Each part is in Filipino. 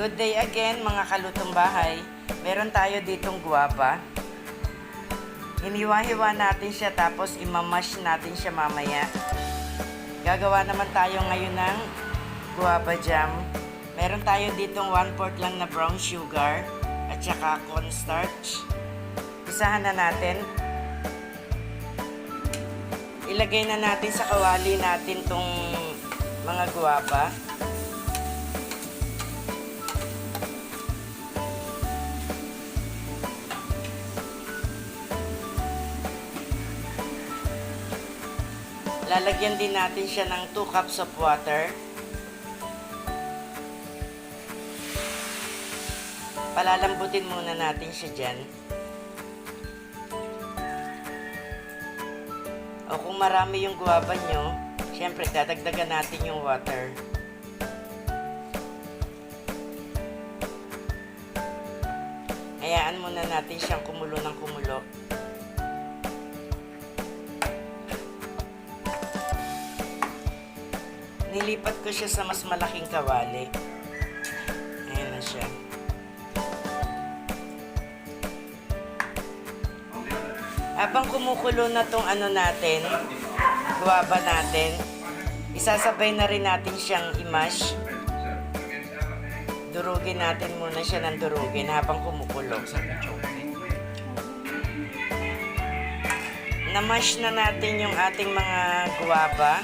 Good day again mga kalutong bahay. Meron tayo ditong guwaba. Hiniwa-hiwa natin siya tapos imamash natin siya mamaya. Gagawa naman tayo ngayon ng guwaba jam. Meron tayo ditong 1/4 lang na brown sugar at saka cornstarch. Isahan na natin. Ilagay na natin sa kawali natin tong mga guwaba. Lalagyan din natin siya ng 2 cups of water. Palalambutin muna natin siya dyan. O kung marami yung guwaba nyo, syempre dadagdagan natin yung water. Hayaan muna natin siyang kumulo ng kumulo. Nilipat ko siya sa mas malaking kawali. Ayan na siya. Habang kumukulo na tong ano natin, guwaba natin, isasabay na rin natin siyang i-mash. Durugin natin muna siya ng durugin habang kumukulo. Na-mash na natin yung ating mga guwaba.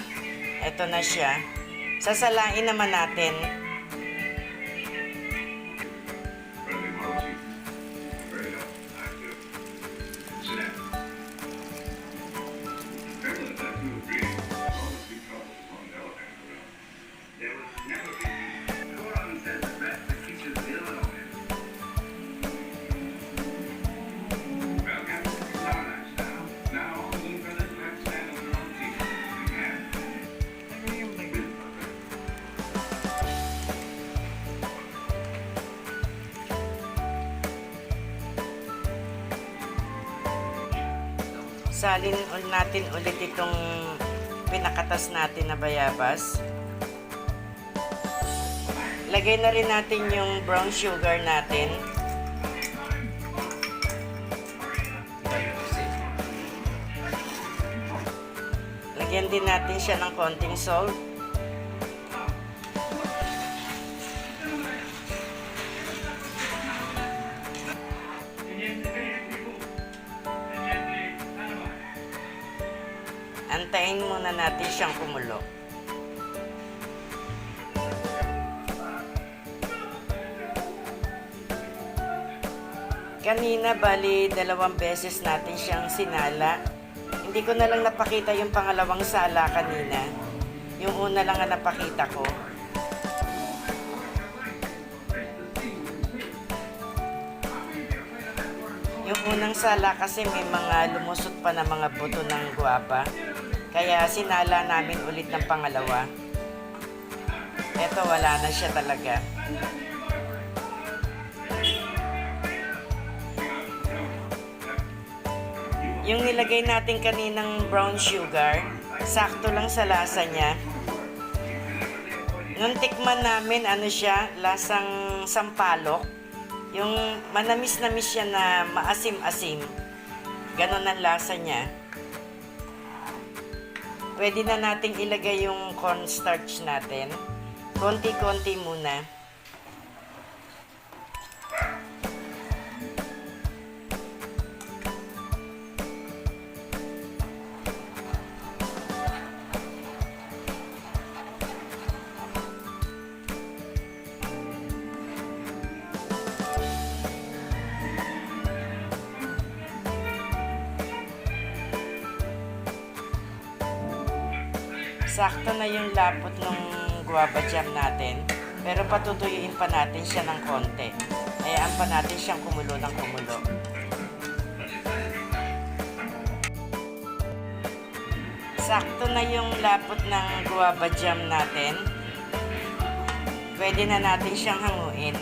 Ito na siya. Sasalain naman natin. Salin natin ulit itong pinakatas natin na bayabas. Lagay na rin natin yung brown sugar natin. Lagyan din natin siya ng konting salt. Antayin muna natin siyang kumulo. Kanina, bali, 2 beses natin siyang sinala. Hindi ko na lang napakita yung pangalawang sala kanina. Yung una lang ang napakita ko. Yung unang sala kasi may mga lumusot pa na mga buto ng guwaba. Kaya sinala namin ulit ng pangalawa. Eto, wala na siya talaga. Yung nilagay natin kaninang brown sugar, sakto lang sa lasa niya. Nung tikman namin, ano siya, lasang sampalok. Yung manamis-namis siya na maasim-asim. Ganon ang lasa niya. Pwede na nating ilagay yung cornstarch natin. Konti-konti muna. Sakto na yung lapot ng guava jam natin, pero patutuyuin pa natin siya ng konti. Hayaan pa natin siyang kumulo ng kumulo. Sakto na yung lapot ng guava jam natin. Pwede na natin siyang hanguin.